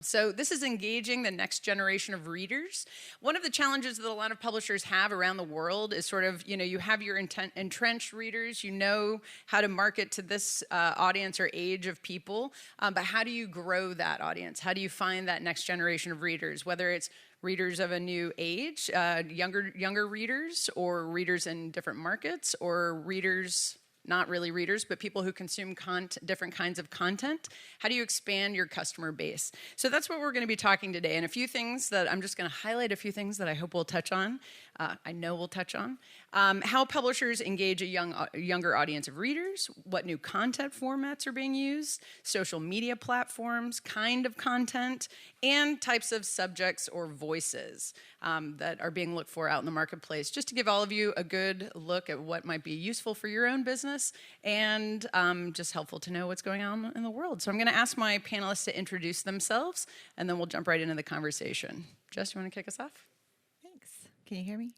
So this is engaging the next generation of readers. One of the challenges that a lot of publishers have around the world is sort of, you have your entrenched readers, you know how to market to this audience or age of people, but how do you grow that audience? How do you find that next generation of readers, whether it's readers of a new age, younger readers, or readers in different markets, or readers, not really readers, but people who consume different kinds of content? How do you expand your customer base? So that's what we're going to be talking today. And a few things that I'm just going to highlight, a few things that I hope we'll touch on. I know we'll touch on. How publishers engage a younger audience of readers, what new content formats are being used, social media platforms, kind of content, and types of subjects or voices that are being looked for out in the marketplace, just to give all of you a good look at what might be useful for your own business and just helpful to know what's going on in the world. So I'm going to ask my panelists to introduce themselves, and then we'll jump right into the conversation. Jess, you want to kick us off? Thanks. Can you hear me?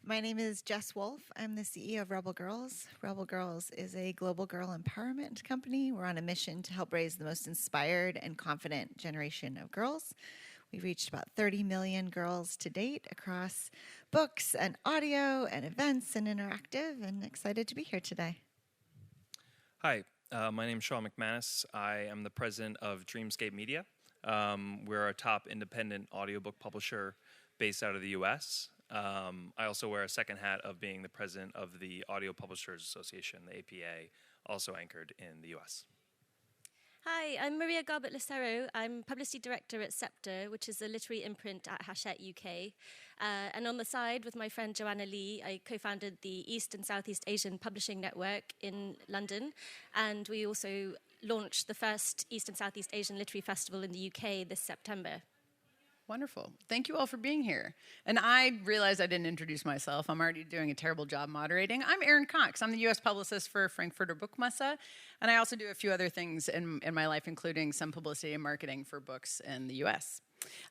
My name is Jess Wolfe. I'm the CEO of Rebel Girls. Rebel Girls is a global girl empowerment company. We're on a mission to help raise the most inspired and confident generation of girls. We've reached about 30 million girls to date across books and audio and events and interactive, and excited to be here today. Hi, my name is Sean McManus. I am the president of Dreamscape Media. We're a top independent audiobook publisher based out of the US. I also wear a second hat of being the president of the Audio Publishers Association, the APA, also anchored in the US. Hi, I'm Maria Garbutt-Lucero. I'm Publicity Director at Sceptre, which is a literary imprint at Hachette UK. And on the side, with my friend Joanna Lee, I co-founded the East and Southeast Asian Publishing Network in London. And we also launched the first East and Southeast Asian Literary Festival in the UK this September. Wonderful. Thank you all for being here. And I realized I didn't introduce myself. I'm already doing a terrible job moderating. I'm Erin Cox. I'm the U.S. publicist for Frankfurt Book Fair, and I also do a few other things in my life, including some publicity and marketing for books in the U.S.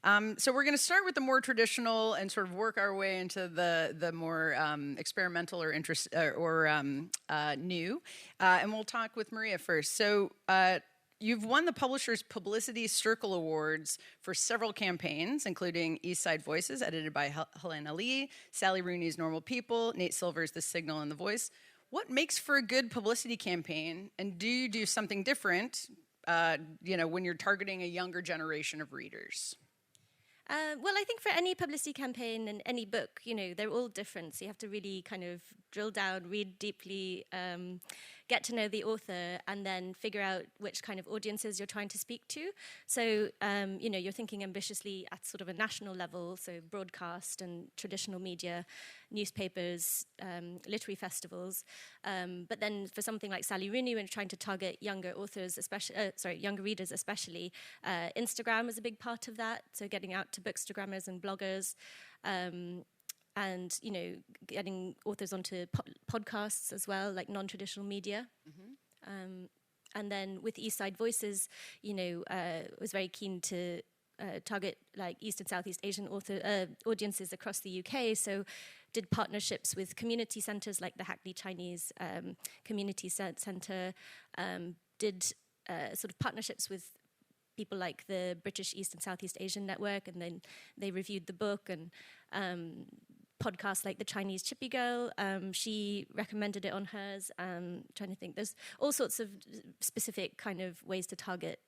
So we're going to start with the more traditional and sort of work our way into the more experimental or new. And we'll talk with Maria first. So you've won the Publishers Publicity Circle Awards for several campaigns, including East Side Voices, edited by Helena Lee, Sally Rooney's Normal People, Nate Silver's The Signal and The Voice. What makes for a good publicity campaign, and do you do something different, when you're targeting a younger generation of readers? Well, I think for any publicity campaign and any book, they're all different. So you have to really kind of drill down, read deeply, get to know the author, and then figure out which kind of audiences you're trying to speak to. So, you're thinking ambitiously at sort of a national level, so broadcast and traditional media, newspapers, literary festivals. But then for something like Sally Rooney, when you're trying to target younger authors, younger readers especially, Instagram is a big part of that. So getting out to bookstagrammers and bloggers, and getting authors onto podcasts as well, like non-traditional media. Mm-hmm. And then with East Side Voices, was very keen to target like East and Southeast Asian audiences across the UK. So did partnerships with community centres like the Hackney Chinese Community Centre, did sort of partnerships with people like the British East and Southeast Asian Network, and then they reviewed the book, and podcasts like the Chinese Chippy Girl, she recommended it on hers. Trying to think, there's all sorts of specific kind of ways to target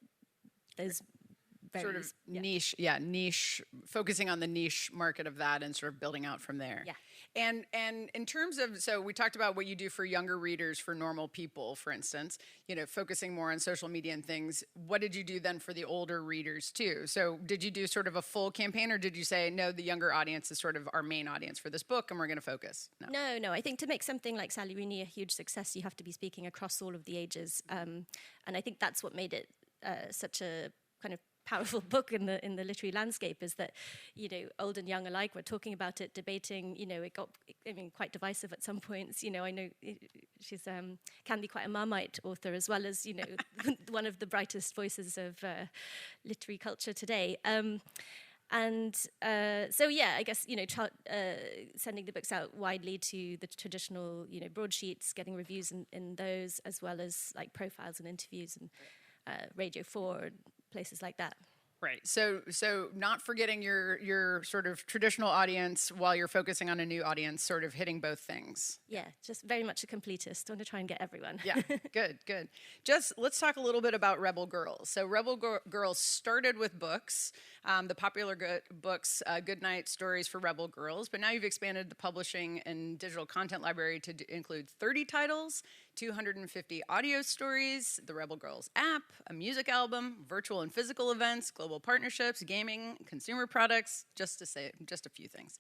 those sort of niche, focusing on the niche market of that and sort of building out from there. Yeah. And in terms of, so we talked about what you do for younger readers, for Normal People, for instance, focusing more on social media and things. What did you do then for the older readers too? So did you do sort of a full campaign, or did you say, no, the younger audience is sort of our main audience for this book and we're going to focus? No. I think to make something like Sally Rooney a huge success, you have to be speaking across all of the ages. And I think that's what made it such a kind of powerful book in the literary landscape, is that old and young alike were talking about it, debating. It got quite divisive at some points. I know she's can be quite a Marmite author, as well as one of the brightest voices of literary culture today. I guess sending the books out widely to the traditional broadsheets, getting reviews in those, as well as like profiles and interviews and Radio 4 and places like that. Right. So not forgetting your sort of traditional audience while you're focusing on a new audience, sort of hitting both things. Yeah, just very much a completist. I want to try and get everyone. Yeah, good. Just let's talk a little bit about Rebel Girls. So Rebel Girls started with books, the popular books, Goodnight Stories for Rebel Girls, but now you've expanded the publishing and digital content library to include 30 titles, 250 audio stories, the Rebel Girls app, a music album, virtual and physical events, global partnerships, gaming, consumer products, just to say just a few things.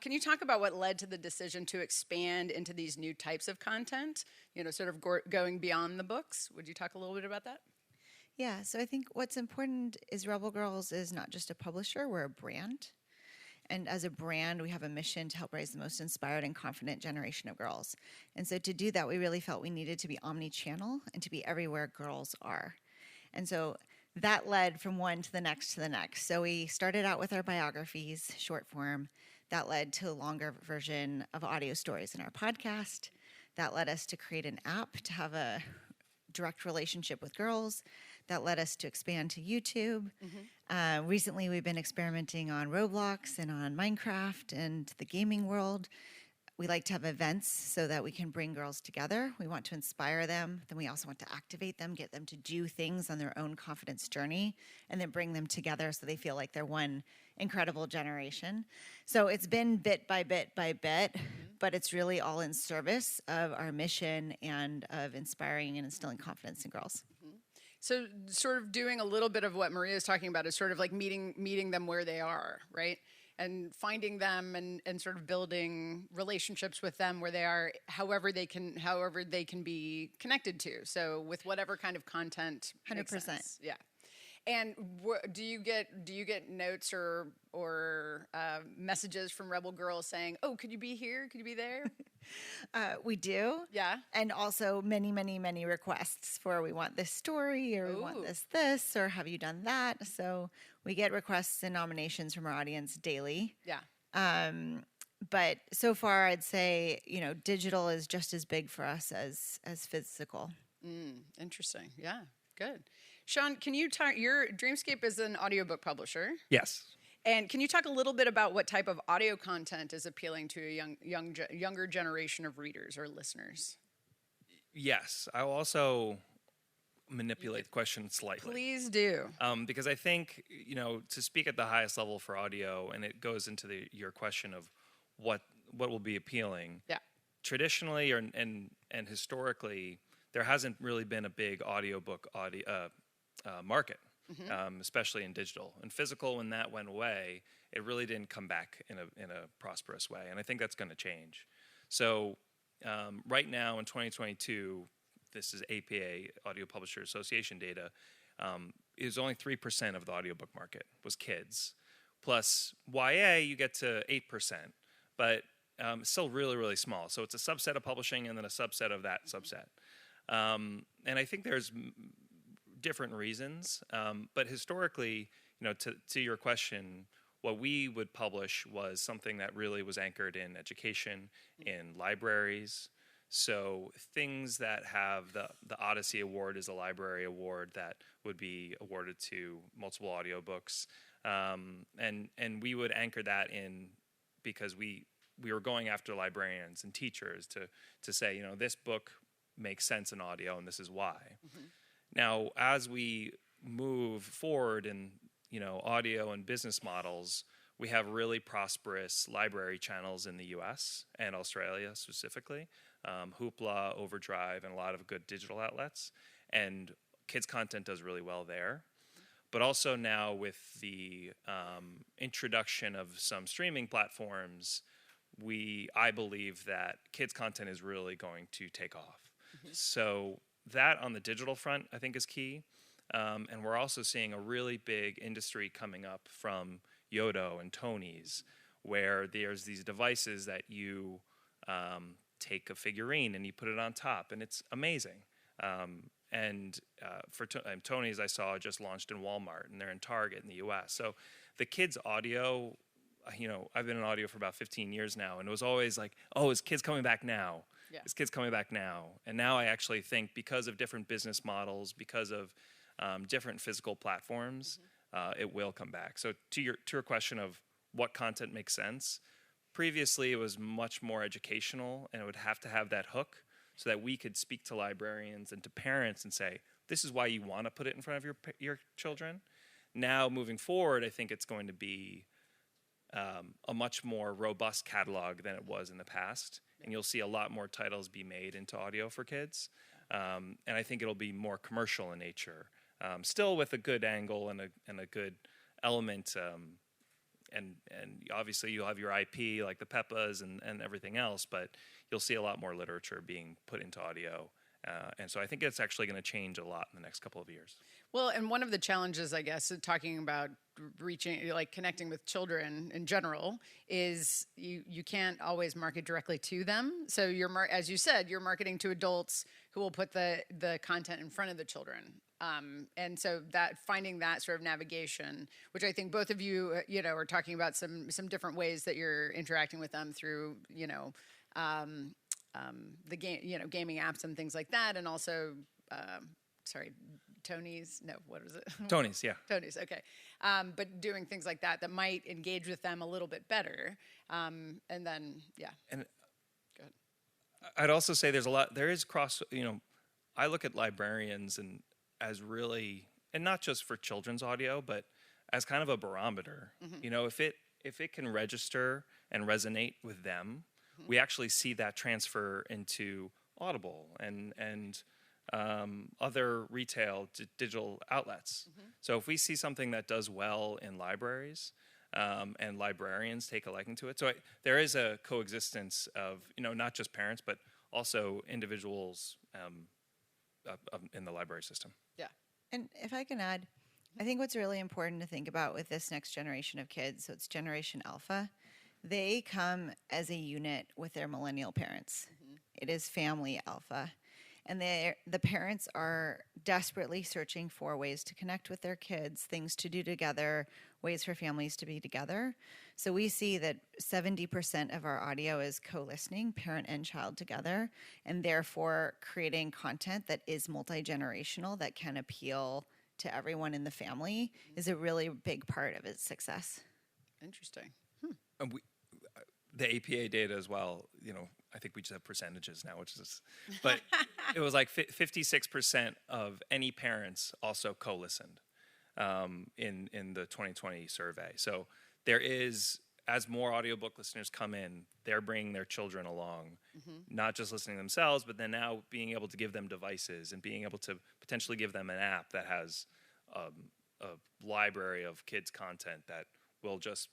Can you talk about what led to the decision to expand into these new types of content, sort of going beyond the books? Would you talk a little bit about that? Yeah, so I think what's important is Rebel Girls is not just a publisher, we're a brand. And as a brand, we have a mission to help raise the most inspired and confident generation of girls. And so to do that, we really felt we needed to be omni-channel and to be everywhere girls are. And so that led from one to the next to the next. So we started out with our biographies, short form. That led to a longer version of audio stories in our podcast. That led us to create an app to have a direct relationship with girls. That led us to expand to YouTube. Recently, we've been experimenting on Roblox and on Minecraft and the gaming world. We like to have events so that we can bring girls together. We want to inspire them. Then we also want to activate them, get them to do things on their own confidence journey, and then bring them together so they feel like they're one incredible generation. So it's been bit by bit by bit, but it's really all in service of our mission and of inspiring and instilling confidence in girls. So sort of doing a little bit of what Maria is talking about is sort of like meeting them where they are, right? And finding them and sort of building relationships with them where they are, however they can be connected to. So with whatever kind of content. 100%. Yeah. And do you get notes or messages from Rebel Girls saying, "Oh, could you be here? Could you be there?" We do. Yeah. And also many, many, many requests for we want this story or we want this or have you done that? So we get requests and nominations from our audience daily. Yeah. But so far I'd say, digital is just as big for us as physical. Interesting. Yeah. Good. Sean, can you talk? Your Dreamscape is an audiobook publisher. Yes. And can you talk a little bit about what type of audio content is appealing to a younger generation of readers or listeners? Yes. I'll also manipulate the question slightly. Please do. Because I think, to speak at the highest level for audio, and it goes into your question of what will be appealing. Yeah. Traditionally and historically, there hasn't really been a big audiobook market. Especially in digital and physical. When that went away, it really didn't come back in a prosperous way, and I think that's going to change. So right now in 2022, this is APA, Audio Publisher Association data, is only 3% of the audiobook market was kids. Plus YA, you get to 8%, but still really, really small. So it's a subset of publishing and then a subset of that subset. And I think there's different reasons, but historically, to your question, what we would publish was something that really was anchored in education, in libraries. So things that have the Odyssey Award is a library award that would be awarded to multiple audiobooks, and we would anchor that in because we were going after librarians and teachers to say, this book makes sense in audio, and this is why. Now, as we move forward in, audio and business models, we have really prosperous library channels in the U.S. and Australia specifically, Hoopla, Overdrive, and a lot of good digital outlets. And kids' content does really well there. But also now with the introduction of some streaming platforms, I believe that kids' content is really going to take off. So that on the digital front, I think, is key. And we're also seeing a really big industry coming up from Yodo and Tony's, where there's these devices that you take a figurine and you put it on top, and it's amazing. And for Tony's, I saw just launched in Walmart, and they're in Target in the U.S. So the kids' audio, I've been in audio for about 15 years now, and it was always like, oh, is kids coming back now? Yeah. Is kids coming back now? And now I actually think because of different business models, because of different physical platforms, it will come back. So to your question of what content makes sense, previously it was much more educational, and it would have to have that hook so that we could speak to librarians and to parents and say, this is why you want to put it in front of your children. Now, moving forward, I think it's going to be a much more robust catalog than it was in the past, and you'll see a lot more titles be made into audio for kids. And I think it'll be more commercial in nature, still with a good angle and a good element. And obviously you'll have your IP like the Peppas and everything else, but you'll see a lot more literature being put into audio. And so I think it's actually going to change a lot in the next couple of years. Well, and one of the challenges, I guess, talking about reaching, like connecting with children in general, is you can't always market directly to them. So as you said, you're marketing to adults who will put the content in front of the children. And so finding that sort of navigation, which I think both of you, are talking about some different ways that you're interacting with them through, the game, gaming apps and things like that, and also, Tony's. No, what was it? Tony's, yeah. Tony's, okay. But doing things like that might engage with them a little bit better, and then, yeah. And go ahead. I'd also say there is cross. I look at librarians and as really, and not just for children's audio, but as kind of a barometer. Mm-hmm. If it can register and resonate with them, mm-hmm. we actually see that transfer into Audible and other retail digital outlets. Mm-hmm. So if we see something that does well in libraries, and librarians take a liking to it, so there is a coexistence of not just parents but also individuals in the library system. Yeah. And if I can add, I think what's really important to think about with this next generation of kids, so it's Generation Alpha, they come as a unit with their millennial parents. Mm-hmm. It is family alpha. And the parents are desperately searching for ways to connect with their kids, things to do together, ways for families to be together. So we see that 70% of our audio is co-listening, parent and child together, and therefore creating content that is multi-generational, that can appeal to everyone in the family, is a really big part of its success. Interesting. And the APA data as well, I think we just have percentages now, but it was like 56% of any parents also co-listened in the 2020 survey. So there is, as more audiobook listeners come in, they're bringing their children along, mm-hmm. not just listening themselves, but then now being able to give them devices and being able to potentially give them an app that has a library of kids' content that will just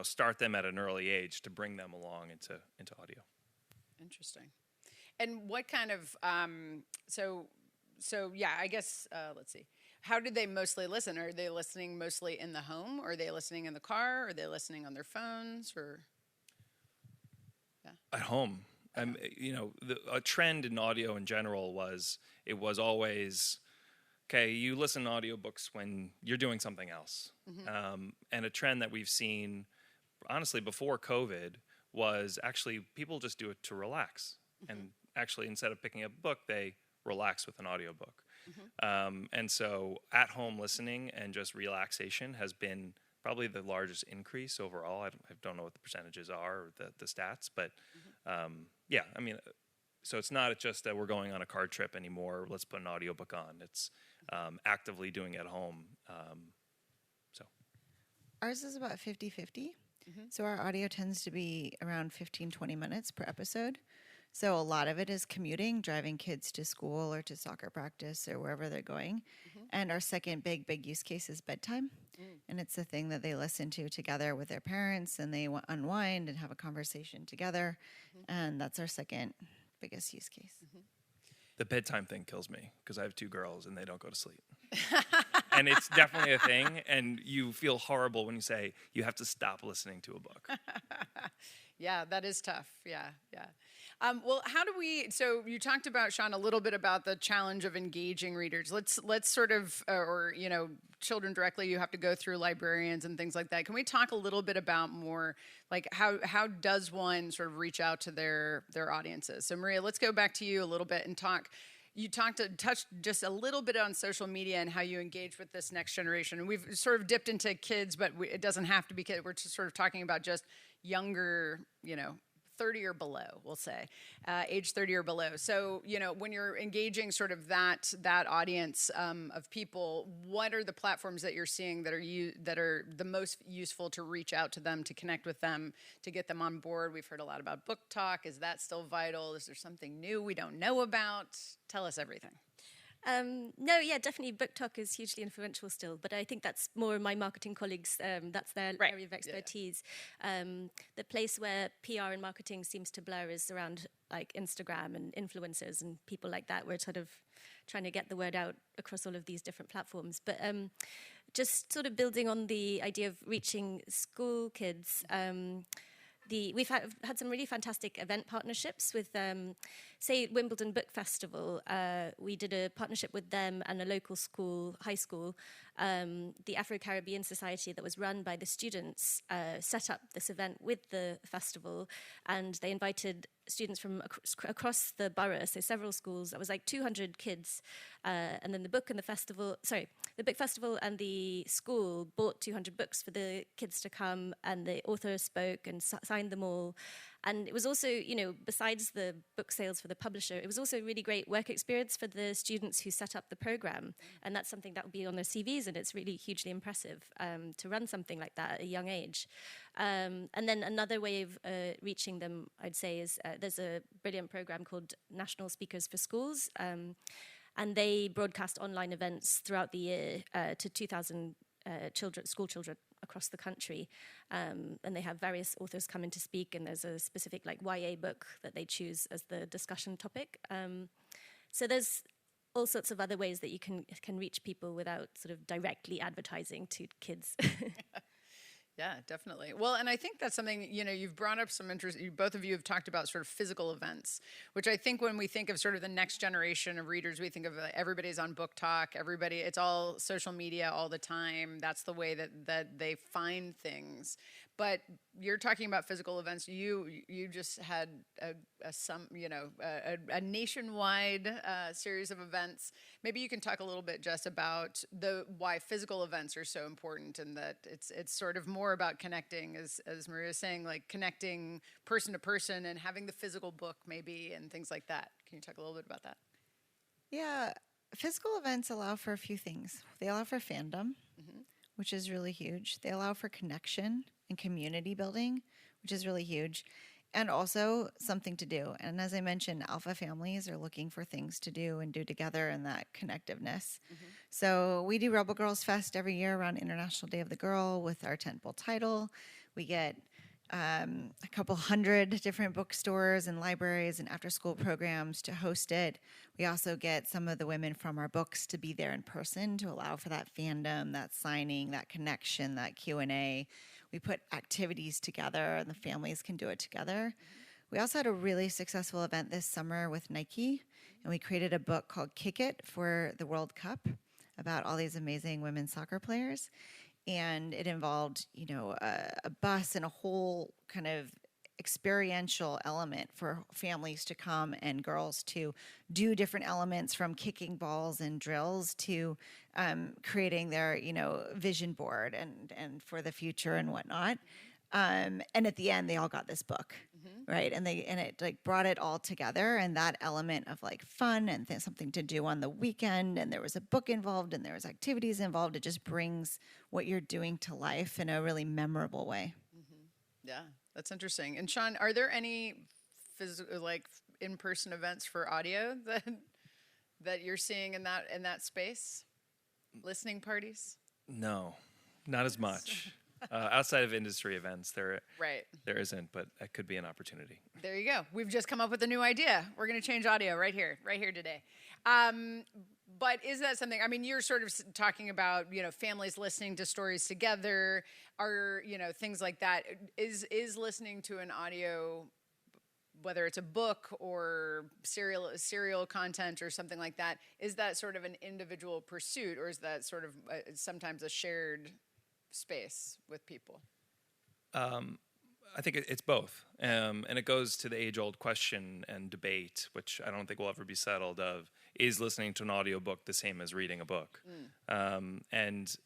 start them at an early age to bring them along into audio. Interesting. And what kind of, so yeah, I guess, let's see. How do they mostly listen? Are they listening mostly in the home? Or are they listening in the car? Or are they listening on their phones? Or, yeah. At home. A trend in audio in general was always, okay, you listen to audiobooks when you're doing something else. Mm-hmm. And a trend that we've seen, honestly, before COVID was actually people just do it to relax. Mm-hmm. And actually, instead of picking up a book, they relax with an audiobook. Mm-hmm. And so at-home listening and just relaxation has been probably the largest increase overall. I don't know what the percentages are or the stats, but mm-hmm. So it's not just that we're going on a car trip anymore, let's put an audiobook on. It's actively doing it at home. Ours is about 50-50. Mm-hmm. So our audio tends to be around 15-20 minutes per episode. So a lot of it is commuting, driving kids to school or to soccer practice or wherever they're going. Mm-hmm. And our second big use case is bedtime. Mm. And it's the thing that they listen to together with their parents, and they unwind and have a conversation together. Mm-hmm. And that's our second biggest use case. Mm-hmm. The bedtime thing kills me because I have two girls and they don't go to sleep. And it's definitely a thing, and you feel horrible when you say you have to stop listening to a book. Yeah, that is tough. Yeah. Well, how do we? So you talked about, Sean, a little bit about the challenge of engaging readers. Let's sort of, children directly. You have to go through librarians and things like that. Can we talk a little bit about more, like how does one sort of reach out to their audiences? So Maria, let's go back to you a little bit and talk. You touched just a little bit on social media and how you engage with this next generation. And we've sort of dipped into kids, but it doesn't have to be kids. We're just sort of talking about just younger, 30 or below, we'll say, age 30 or below. So, when you're engaging sort of that audience of people, what are the platforms that you're seeing that are the most useful to reach out to them, to connect with them, to get them on board? We've heard a lot about book talk. Is that still vital? Is there something new we don't know about? Tell us everything. No, yeah, definitely book talk is hugely influential still, but I think that's more my marketing colleagues, that's their area of expertise. Yeah. The place where PR and marketing seems to blur is around like Instagram and influencers and people like that. We're sort of trying to get the word out across all of these different platforms. But just sort of building on the idea of reaching school kids, we've had some really fantastic event partnerships with, say, Wimbledon Book Festival. We did a partnership with them and a local school, high school. The Afro-Caribbean Society that was run by the students set up this event with the festival, and they invited students from across the borough, so several schools. That was like 200 kids. And then the book festival and the school bought 200 books for the kids to come, and the author spoke and signed them all. And it was also, besides the book sales for the publisher, it was also a really great work experience for the students who set up the program. And that's something that will be on their CVs, and it's really hugely impressive to run something like that at a young age. And then another way of reaching them, I'd say, is there's a brilliant program called National Speakers for Schools. And they broadcast online events throughout the year to 2,000 school children across the country. And they have various authors come in to speak, and there's a specific YA book that they choose as the discussion topic. So there's all sorts of other ways that you can reach people without sort of directly advertising to kids. Yeah, definitely. Well, and I think that's something, you've brought up some interest. Both of you have talked about sort of physical events, which I think when we think of sort of the next generation of readers, we think of everybody's on book talk, it's all social media all the time. That's the way that they find things. But you're talking about physical events. You just had a nationwide series of events. Maybe you can talk a little bit, Jess, about why physical events are so important, and that it's sort of more about connecting, as Maria was saying, like connecting person to person and having the physical book maybe and things like that. Can you talk a little bit about that? Yeah, physical events allow for a few things. They allow for fandom, which is really huge. They allow for connection and community building, which is really huge, and also something to do. And as I mentioned, alpha families are looking for things to do and do together, and that connectiveness. So we do Rebel Girls Fest every year around International Day of the Girl with our tentpole title. We get a couple hundred different bookstores and libraries and after-school programs to host it. We also get some of the women from our books to be there in person to allow for that fandom, that signing, that connection, that Q&A. We put activities together, and the families can do it together. We also had a really successful event this summer with Nike, and we created a book called Kick It for the World Cup about all these amazing women's soccer players. And it involved, a bus and a whole kind of experiential element for families to come and girls to do different elements, from kicking balls and drills to creating their, vision board and for the future and whatnot. And at the end, they all got this book, right? And it brought it all together, and that element of fun and something to do on the weekend, and there was a book involved and there was activities involved. It just brings what you're doing to life in a really memorable way. Yeah, that's interesting. And Sean, are there any in-person events for audio that you're seeing in that space? Listening parties? No, not as much. Outside of industry events, there isn't, but that could be an opportunity. There you go. We've just come up with a new idea. We're going to change audio right here today. But is that something, you're sort of talking about, families listening to stories together, or, things like that. Is listening to an audio, whether it's a book or serial content or something like that, is that sort of an individual pursuit, or is that sort of sometimes a shared space with people? I think it's both. And it goes to the age-old question and debate, which I don't think will ever be settled, of is listening to an audiobook the same as reading a book? And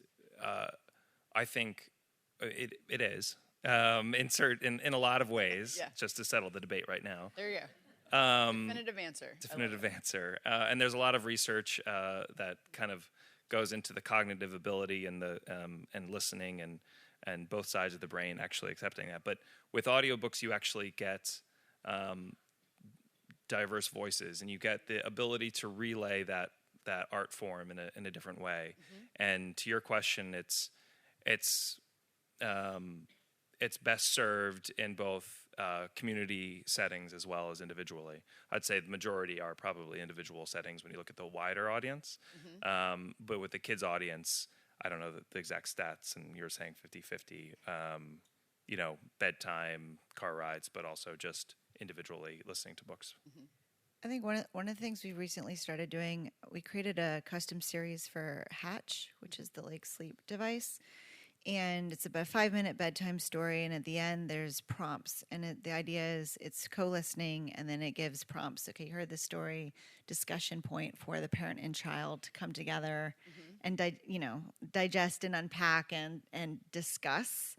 I think it is in a lot of ways, just to settle the debate right now. There you go. Definitive answer. Definitive answer. And there's a lot of research that kind of goes into the cognitive ability and the and listening and both sides of the brain actually accepting that. But with audiobooks, you actually get diverse voices, and you get the ability to relay that art form in a different way. And to your question, it's best served in both community settings as well as individually. I'd say the majority are probably individual settings when you look at the wider audience. But with the kids audience, I don't know the exact stats, and you're saying 50-50, bedtime, car rides, but also just individually listening to books. I think one of the things we recently started doing, we created a custom series for Hatch, which is the like sleep device. And it's about a 5-minute bedtime story, and at the end there's prompts. And the idea is it's co-listening, and then it gives prompts. Okay, you heard the story, discussion point for the parent and child to come together and digest and unpack and discuss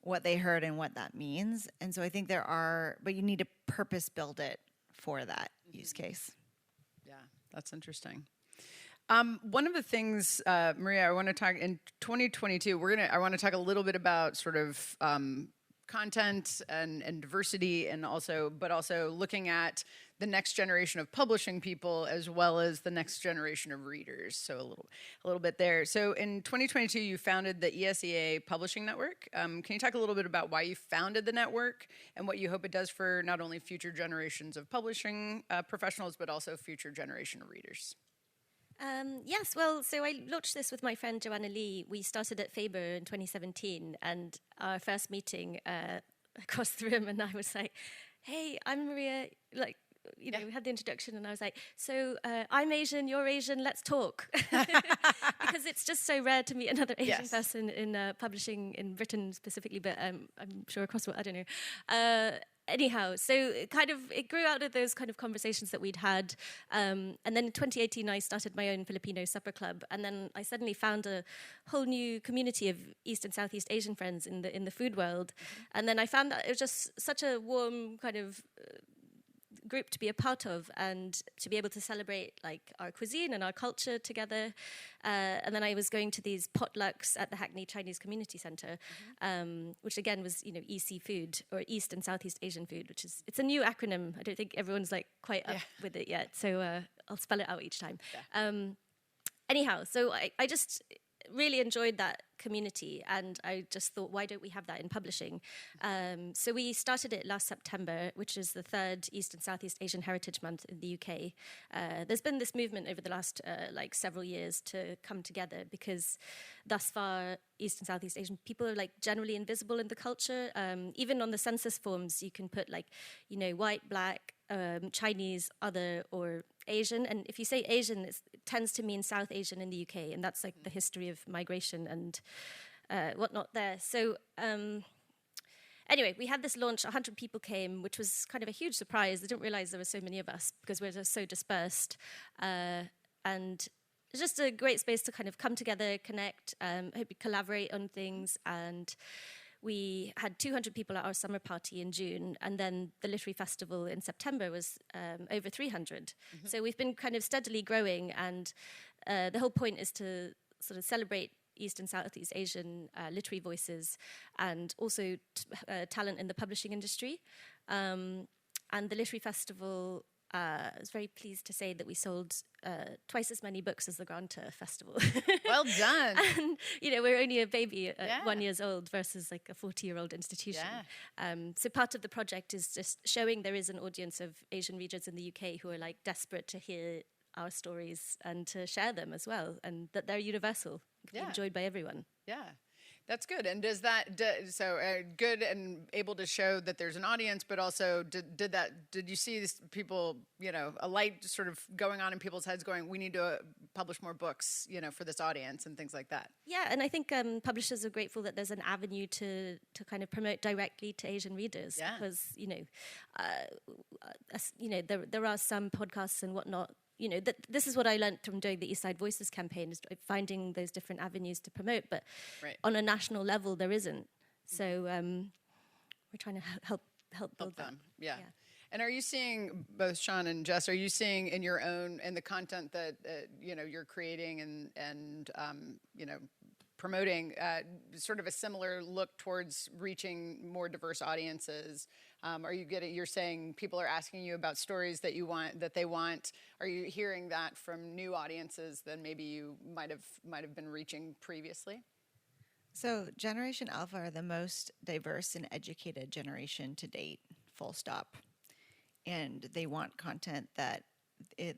what they heard and what that means. And so I think but you need to purpose build it for that use case. Yeah, that's interesting. One of the things, Maria, I want to talk in 2022. I want to talk a little bit about sort of content and diversity, and also looking at the next generation of publishing people as well as the next generation of readers. So a little bit there. So in 2022, you founded the ESEA Publishing Network. Can you talk a little bit about why you founded the network and what you hope it does for not only future generations of publishing professionals, but also future generation of readers? Yes, well, so I launched this with my friend Joanna Lee. We started at Faber in 2017, and our first meeting across the room, and I was like, hey, I'm Maria, we had the introduction, and I was like, so I'm Asian, you're Asian, let's talk. Because it's just so rare to meet another Asian person in publishing in Britain specifically, but I'm sure across the world, I don't know. Anyhow, so it grew out of those kind of conversations that we'd had. And then in 2018, I started my own Filipino supper club. And then I suddenly found a whole new community of East and Southeast Asian friends in the food world. And then I found that it was just such a warm kind of group to be a part of, and to be able to celebrate like our cuisine and our culture together. And then I was going to these potlucks at the Hackney Chinese Community Centre, which again was EC food, or East and Southeast Asian food, which is, it's a new acronym. I don't think everyone's like quite up with it yet, so I'll spell it out each time. Anyhow, so I just really enjoyed that community, and I just thought, why don't we have that in publishing? So we started it last September, which is the third East and Southeast Asian Heritage Month in the UK. There's been this movement over the last several years to come together, because thus far East and Southeast Asian people are generally invisible in the culture. Even on the census forms, you can put white, black, Chinese, other, or Asian. And if you say Asian, it tends to mean South Asian in the UK, and that's the history of migration and whatnot there. So anyway, we had this launch, 100 people came, which was kind of a huge surprise. I didn't realize there were so many of us, because we're just so dispersed. And it's just a great space to kind of come together, connect, hope we collaborate on things. And we had 200 people at our summer party in June, and then the literary festival in September was over 300. So we've been kind of steadily growing, and the whole point is to sort of celebrate East and Southeast Asian literary voices, and also talent in the publishing industry. And the literary festival, I was very pleased to say that we sold twice as many books as the Granta Festival. Well done. And, we're only a baby at 1 year old versus a 40-year-old institution. So part of the project is just showing there is an audience of Asian readers in the UK who are desperate to hear our stories and to share them as well, and that they're universal, can be enjoyed by everyone. Yeah. That's good. And does that good and able to show that there's an audience, but also did you see these people, a light sort of going on in people's heads going, we need to publish more books, for this audience and things like that? Yeah, and I think publishers are grateful that there's an avenue to kind of promote directly to Asian readers. Yeah. Because, there are some podcasts and whatnot. This is what I learned from doing the East Side Voices campaign, is finding those different avenues to promote. But on a national level, there isn't. So we're trying to help build that. Them. Yeah. And are you seeing, both Sean and Jess, are you seeing in the content that you're creating and promoting sort of a similar look towards reaching more diverse audiences? You're saying people are asking you about stories that they want. Are you hearing that from new audiences than maybe you might have been reaching previously? So Generation Alpha are the most diverse and educated generation to date, full stop. And they want content that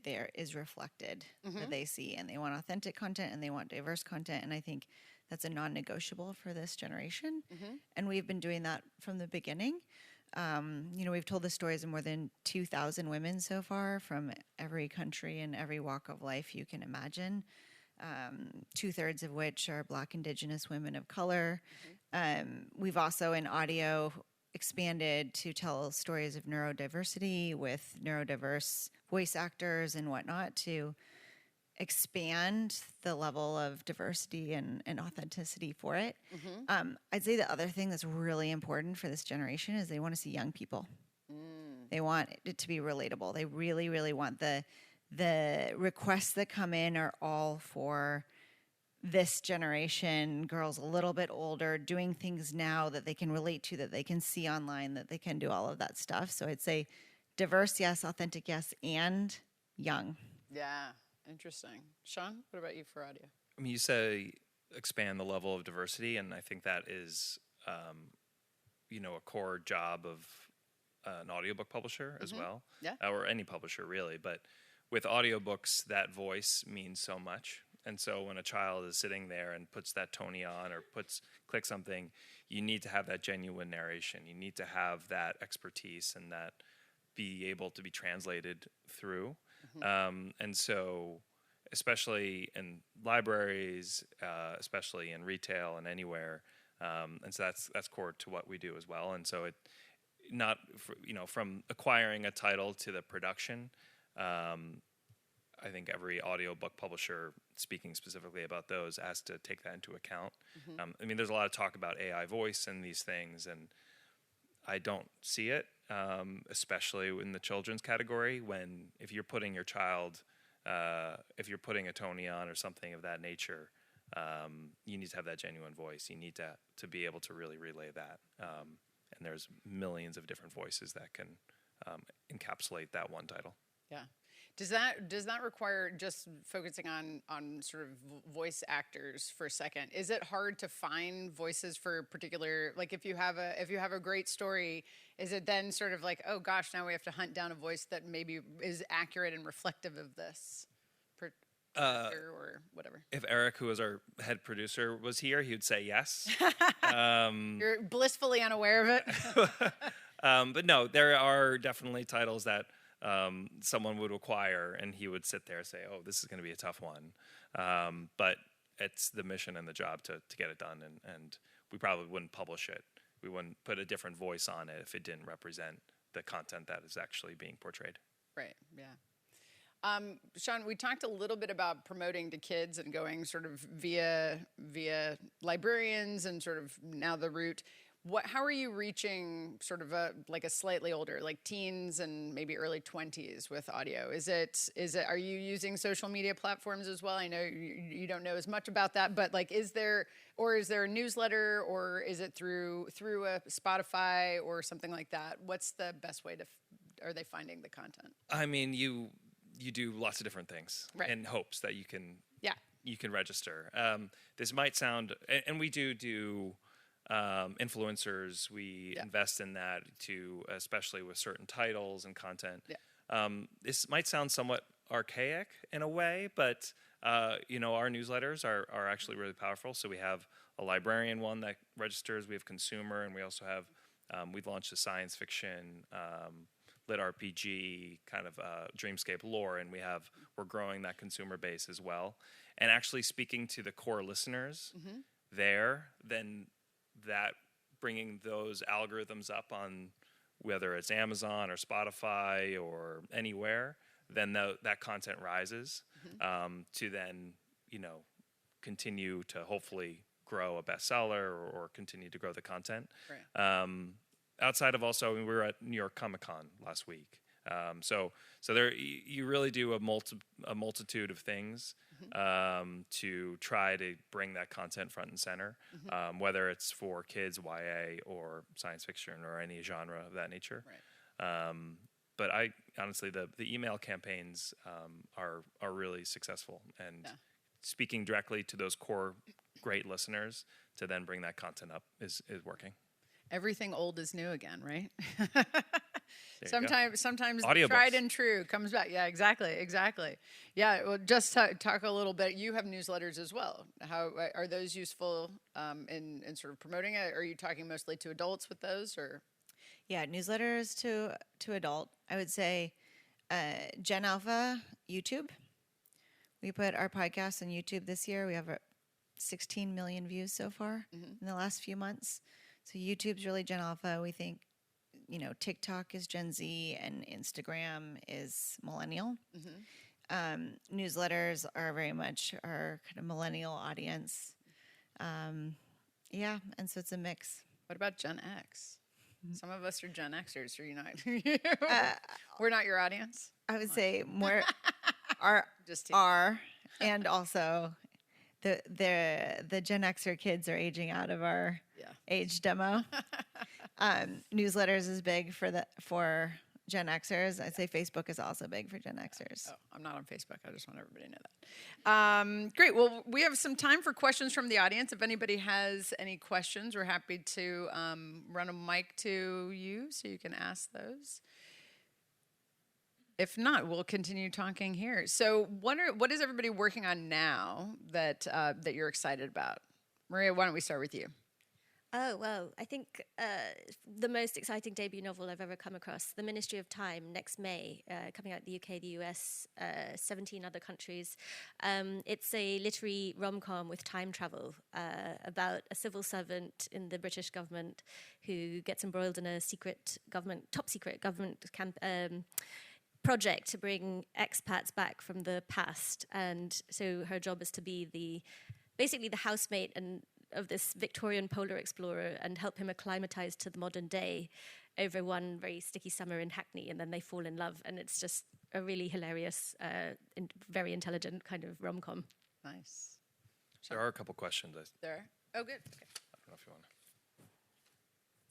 there is reflected, that they see, and they want authentic content and they want diverse content. And I think that's a non-negotiable for this generation. And we've been doing that from the beginning. We've told the stories of more than 2,000 women so far from every country and every walk of life you can imagine, 2/3 of which are Black, Indigenous women of color. We've also, in audio, expanded to tell stories of neurodiversity with neurodiverse voice actors and whatnot to expand the level of diversity and authenticity for it. I'd say the other thing that's really important for this generation is they want to see young people. They want it to be relatable. They really, really want the requests that come in are all for this generation, girls a little bit older, doing things now that they can relate to, that they can see online, that they can do all of that stuff. So I'd say diverse, yes, authentic, yes, and young. Yeah, interesting. Sean, what about you for audio? I mean, you say expand the level of diversity, and I think that is, a core job of an audiobook publisher as well, or any publisher really. But with audiobooks, that voice means so much. And so when a child is sitting there and puts that Tony on or clicks something, you need to have that genuine narration. You need to have that expertise and that be able to be translated through. And so especially in libraries, especially in retail and anywhere. And so that's core to what we do as well. And so from acquiring a title to the production, I think every audiobook publisher, speaking specifically about those, has to take that into account. There's a lot of talk about AI voice and these things, and I don't see it, especially in the children's category, if you're putting your child, if you're putting a Tony on or something of that nature, you need to have that genuine voice. You need to be able to really relay that. And there's millions of different voices that can encapsulate that one title. Yeah. Does that require, just focusing on sort of voice actors for a second, is it hard to find voices for particular, like if you have a great story, is it then sort of like, oh gosh, now we have to hunt down a voice that maybe is accurate and reflective of this character or whatever? If Eric, who was our head producer, was here, he would say yes. You're blissfully unaware of it. But no, there are definitely titles that someone would acquire, and he would sit there and say, oh, this is going to be a tough one. But it's the mission and the job to get it done, and we probably wouldn't publish it. We wouldn't put a different voice on it if it didn't represent the content that is actually being portrayed. Right, yeah. Sean, we talked a little bit about promoting to kids and going sort of via librarians and sort of now the route. How are you reaching sort of a slightly older, like teens and maybe early 20s with audio? Are you using social media platforms as well? I know you don't know as much about that, but is there a newsletter, or is it through a Spotify or something like that? What's the best way are they finding the content? I mean, you do lots of different things in hopes that you can register. This might sound, and we do influencers. We invest in that especially with certain titles and content. This might sound somewhat archaic in a way, but Our newsletters are actually really powerful. So we have a librarian one that registers. We have consumer, and we also have we've launched a science fiction, lit RPG kind of Dreamscape lore, and we're growing that consumer base as well. And actually speaking to the core listeners there, then that bringing those algorithms up on whether it's Amazon or Spotify or anywhere, then that content rises to then, continue to hopefully grow a bestseller or continue to grow the content. Right. Outside of also, we were at New York Comic-Con last week. So there you really do a multitude of things to try to bring that content front and center, whether it's for kids, YA, or science fiction, or any genre of that nature. Right. But I honestly, the email campaigns are really successful, and speaking directly to those core great listeners to then bring that content up is working. Everything old is new again, right? Sometimes Audiobooks. tried and true comes back. Yeah, exactly. Yeah, well, just talk a little bit. You have newsletters as well. How are those useful in sort of promoting it? Are you talking mostly to adults with those, or? Yeah, newsletters to adult. I would say Gen Alpha, YouTube. We put our podcast on YouTube this year. We have 16 million views so far in the last few months. So YouTube's really Gen Alpha. We think, TikTok is Gen Z and Instagram is millennial. Newsletters are very much our kind of millennial audience. And so it's a mix. What about Gen X? Some of us are Gen Xers. Are you not? We're not your audience? I would say more and also the Gen Xer kids are aging out of our age demo. Newsletters is big for Gen Xers. I'd say Facebook is also big for Gen Xers. Oh, I'm not on Facebook. I just want everybody to know that. Great. Well, we have some time for questions from the audience. If anybody has any questions, we're happy to run a mic to you so you can ask those. If not, we'll continue talking here. So what is everybody working on now that you're excited about? Maria, why don't we start with you? Oh, well, I think the most exciting debut novel I've ever come across, The Ministry of Time, next May, coming out the UK, the US, 17 other countries. It's a literary rom-com with time travel about a civil servant in the British government who gets embroiled in a top secret government project to bring expats back from the past. And so her job is to be basically the housemate of this Victorian polar explorer and help him acclimatize to the modern day over one very sticky summer in Hackney, and then they fall in love, and it's just a really hilarious, very intelligent kind of rom-com. Nice. There are a couple questions. There? Oh, good. Okay. I don't know if you want to.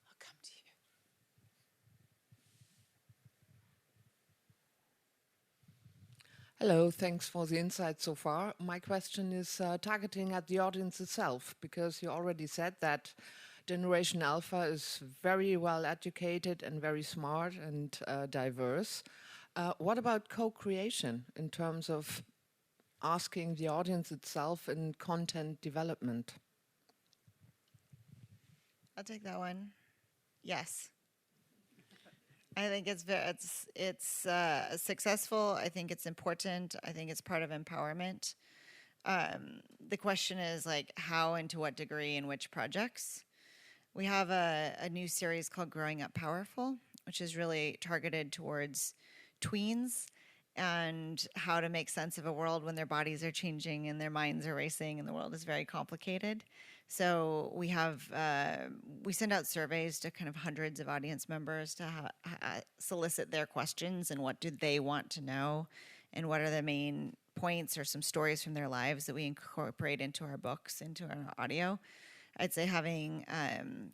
I'll come to you. Hello, thanks for the insight so far. My question is targeting at the audience itself, because you already said that Generation Alpha is very well educated and very smart and diverse. What about co-creation in terms of asking the audience itself in content development? I'll take that one. Yes. I think it's successful. I think it's important. I think it's part of empowerment. The question is how and to what degree and which projects. We have a new series called Growing Up Powerful, which is really targeted towards tweens and how to make sense of a world when their bodies are changing and their minds are racing and the world is very complicated. So we send out surveys to kind of hundreds of audience members to solicit their questions and what do they want to know and what are the main points or some stories from their lives that we incorporate into our books, into our audio. I'd say having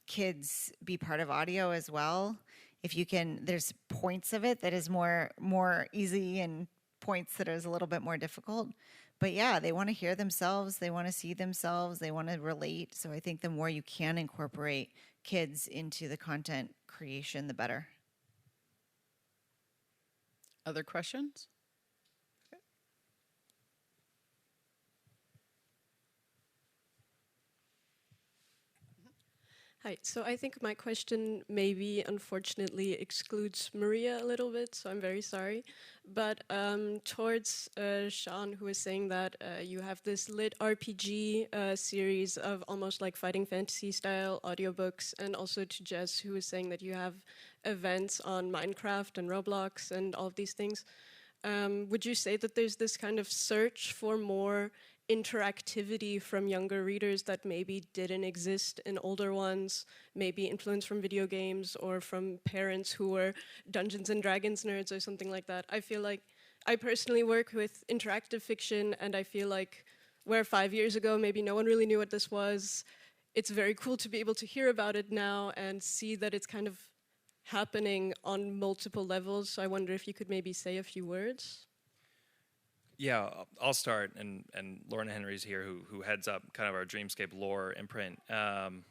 kids be part of audio as well. If you can, there's points of it that is more easy and points that is a little bit more difficult. But yeah, they want to hear themselves, they want to see themselves, they want to relate. So I think the more you can incorporate kids into the content creation, the better. Other questions? Hi. So I think my question maybe unfortunately excludes Maria a little bit, so I'm very sorry. But towards Sean, who was saying that you have this lit RPG series of almost like fighting fantasy style audiobooks, and also to Jess, who was saying that you have events on Minecraft and Roblox and all of these things. Would you say that there's this kind of search for more interactivity from younger readers that maybe didn't exist in older ones, maybe influence from video games or from parents who were Dungeons and Dragons nerds or something like that? I feel like I personally work with interactive fiction, and I feel like where 5 years ago maybe no one really knew what this was, it's very cool to be able to hear about it now and see that it's kind of happening on multiple levels. So I wonder if you could maybe say a few words. Yeah, I'll start, and Lauren Henry's here, who heads up kind of our Dreamscape lore imprint. And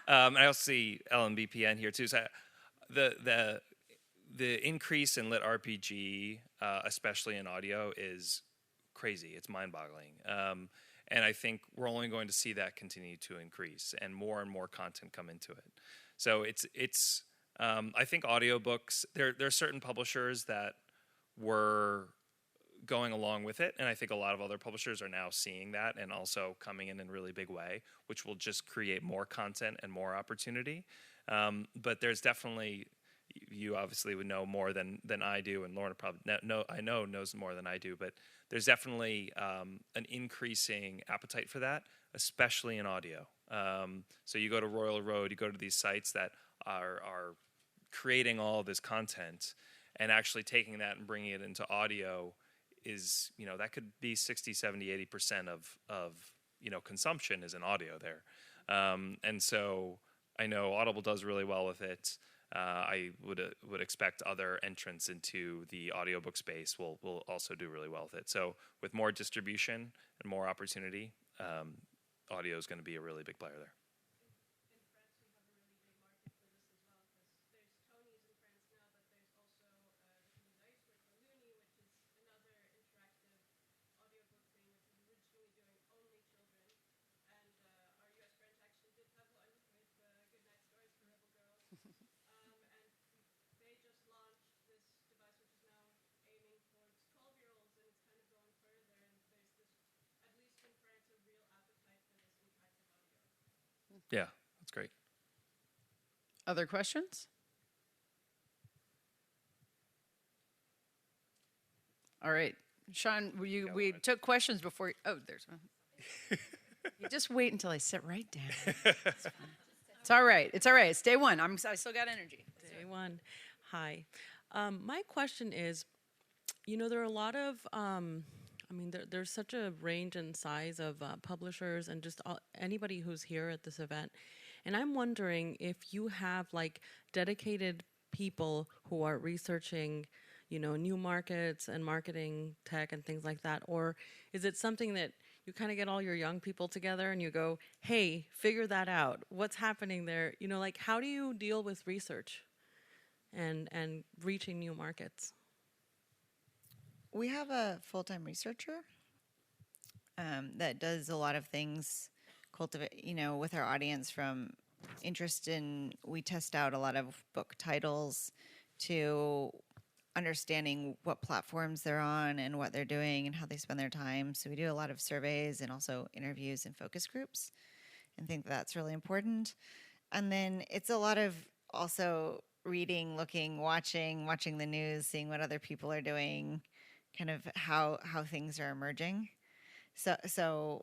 I also see LMBPN here too. So the increase in lit RPG, especially in audio, is crazy. It's mind-boggling. And I think we're only going to see that continue to increase and more content come into it. So it's I think audiobooks, there are certain publishers that were going along with it, and I think a lot of other publishers are now seeing that and also coming in a really big way, which will just create more content and more opportunity. But there's definitely, you obviously would know more than I do, and Lauren probably knows more than I do, but there's definitely an increasing appetite for that, especially in audio. So you go to Royal Road, you go to these sites that are creating all of this content, and actually taking that and bringing it into audio is, that could be 60, 70, 80% of consumption is in audio there. And so I know Audible does really well with it. I would expect other entrants into the audiobook space will also do really well with it. So with more distribution and more opportunity, audio is going to be a really big player there. Yeah, that's great. Other questions? All right. Sean, we took questions before. Oh, there's one. You just wait until I sit right down. It's all right. It's all right. It's day one. I still got energy. Day one. Hi. My question is, there are a lot of, there's such a range and size of publishers and just anybody who's here at this event. And I'm wondering if you have dedicated people who are researching, new markets and marketing tech and things like that, or is it something that you kind of get all your young people together and you go, hey, figure that out. What's happening there? How do you deal with research and reaching new markets? We have a full-time researcher that does a lot of things, cultivate, with our audience, from interest in, we test out a lot of book titles to understanding what platforms they're on and what they're doing and how they spend their time. So we do a lot of surveys and also interviews and focus groups, and think that's really important. And then it's a lot of also reading, looking, watching the news, seeing what other people are doing, kind of how things are emerging. So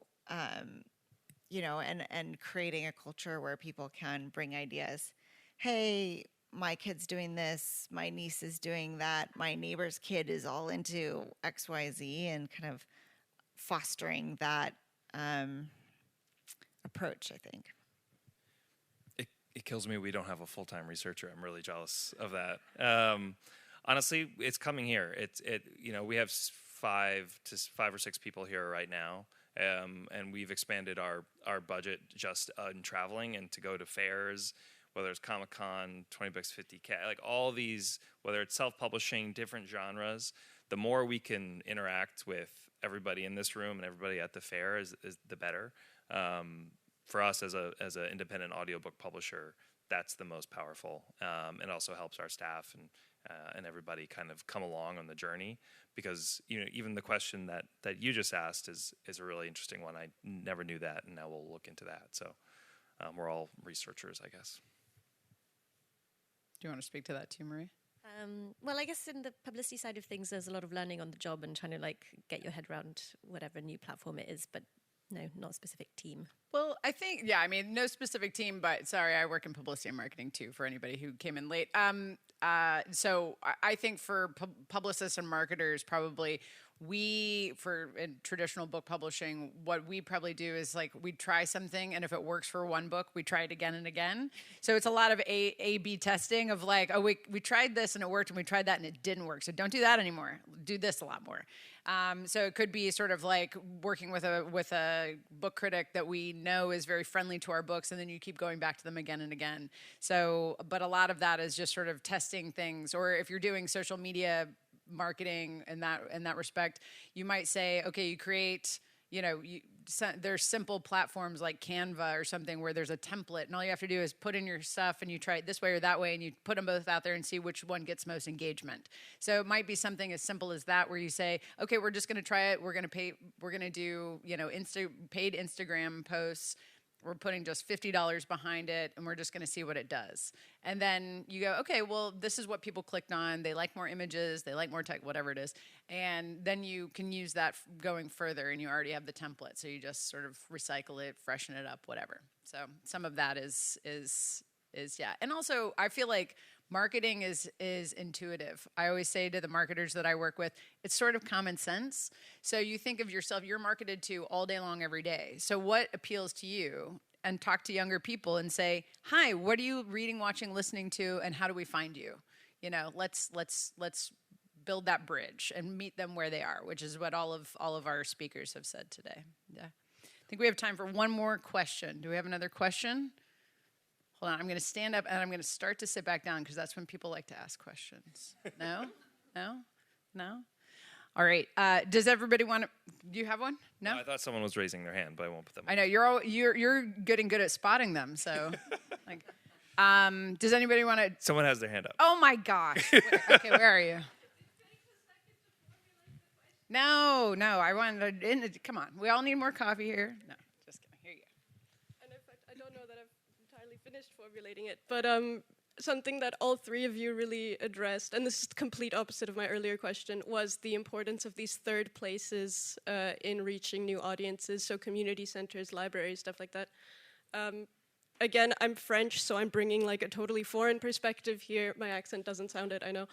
and creating a culture where people can bring ideas. Hey, my kid's doing this, my niece is doing that, my neighbor's kid is all into XYZ, and kind of fostering that approach, I think. It kills me we don't have a full-time researcher. I'm really jealous of that. Honestly, it's coming here. We have 5 or 6 people here right now, and we've expanded our budget just in traveling and to go to fairs, whether it's Comic-Con, 20 Books, 50K, all these, whether it's self-publishing, different genres. The more we can interact with everybody in this room and everybody at the fair is the better. for us as an independent audiobook publisher, that's the most powerful. It also helps our staff and everybody kind of come along on the journey, because even the question that you just asked is a really interesting one. I never knew that, and now we'll look into that. So we're all researchers, I guess. Do you want to speak to that too, Marie? Well, I guess in the publicity side of things, there's a lot of learning on the job and trying to like get your head around whatever new platform it is, but no, not a specific team. Well, I think, no specific team, but sorry, I work in publicity and marketing too, for anybody who came in late. So I think for publicists and marketers, probably in traditional book publishing, what we probably do is like we try something, and if it works for one book, we try it again and again. So it's a lot of A/B testing of like, oh, we tried this and it worked, and we tried that and it didn't work. So don't do that anymore. Do this a lot more. So it could be sort of like working with a book critic that we know is very friendly to our books, and then you keep going back to them again and again. So, but a lot of that is just sort of testing things, or if you're doing social media marketing in that respect, you might say, okay, you create, there's simple platforms like Canva or something where there's a template, and all you have to do is put in your stuff, and you try it this way or that way, and you put them both out there and see which one gets most engagement. So it might be something as simple as that, where you say, okay, we're just going to try it. We're going to do, paid Instagram posts. We're putting just $50 behind it, and we're just going to see what it does. And then you go, okay, well, this is what people clicked on. They like more images. They like more text, whatever it is. And then you can use that going further, and you already have the template. So you just sort of recycle it, freshen it up, whatever. So some of that is yeah. And also, I feel like marketing is intuitive. I always say to the marketers that I work with, it's sort of common sense. So you think of yourself, you're marketed to all day long, every day. So what appeals to you? And talk to younger people and say, hi, what are you reading, watching, listening to, and how do we find you? Let's build that bridge and meet them where they are, which is what all of our speakers have said today. Yeah. I think we have time for one more question. Do we have another question? Hold on, I'm going to stand up and I'm going to start to sit back down, because that's when people like to ask questions. No? No? No? All right. Does everybody want to? Do you have one? No? I thought someone was raising their hand, but I won't put them. I know you're good at spotting them. So, does anybody want to? Someone has their hand up. Oh my gosh. Okay, where are you? No. I wanted to. Come on. We all need more coffee here. No, just kidding. Here you go. And in fact, I don't know that I've entirely finished formulating it, but something that all three of you really addressed, and this is the complete opposite of my earlier question, was the importance of these third places in reaching new audiences, so community centers, libraries, stuff like that. Again, I'm French, so I'm bringing like a totally foreign perspective here. My accent doesn't sound it, I know.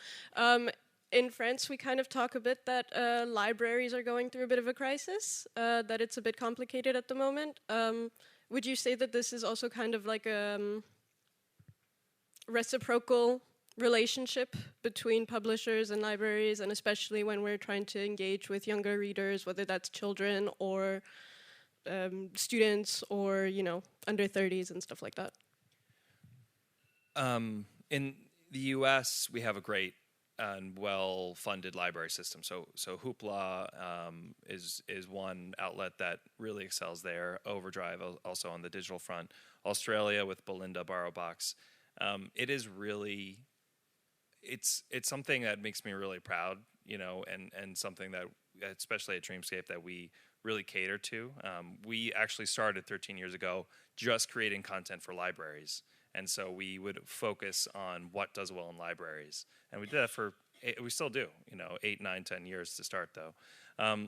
In France, we kind of talk a bit that libraries are going through a bit of a crisis, that it's a bit complicated at the moment. Would you say that this is also kind of like a reciprocal relationship between publishers and libraries, and especially when we're trying to engage with younger readers, whether that's children or students or, under 30s and stuff like that? In the U.S., we have a great and well-funded library system. So Hoopla is one outlet that really excels there. Overdrive also on the digital front. Australia with Belinda BorrowBox. It is really, it's something that makes me really proud, and something that, especially at Dreamscape, that we really cater to. We actually started 13 years ago just creating content for libraries. And so we would focus on what does well in libraries. And we did that we still do, 8, 9, 10 years to start though.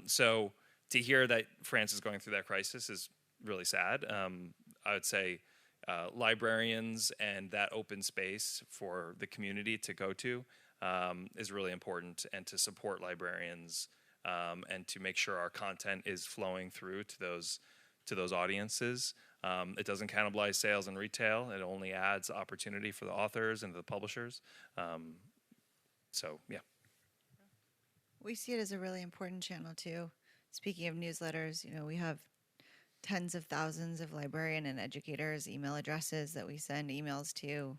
So to hear that France is going through that crisis is really sad. I would say librarians and that open space for the community to go to is really important, and to support librarians and to make sure our content is flowing through to those audiences. It doesn't cannibalize sales and retail. It only adds opportunity for the authors and the publishers. So, yeah. We see it as a really important channel, too. Speaking of newsletters, we have tens of thousands of librarian and educators' email addresses that we send emails to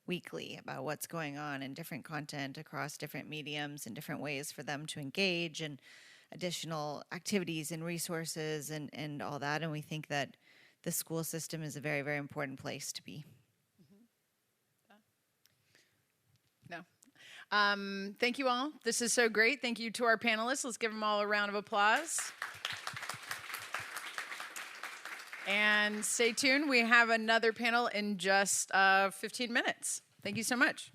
weekly about what's going on in different content across different mediums and different ways for them to engage, and additional activities and resources and all that. And we think that the school system is a very, very important place to be. No. Thank you all. This is so great. Thank you to our panelists. Let's give them all a round of applause. And stay tuned. We have another panel in just 15 minutes. Thank you so much.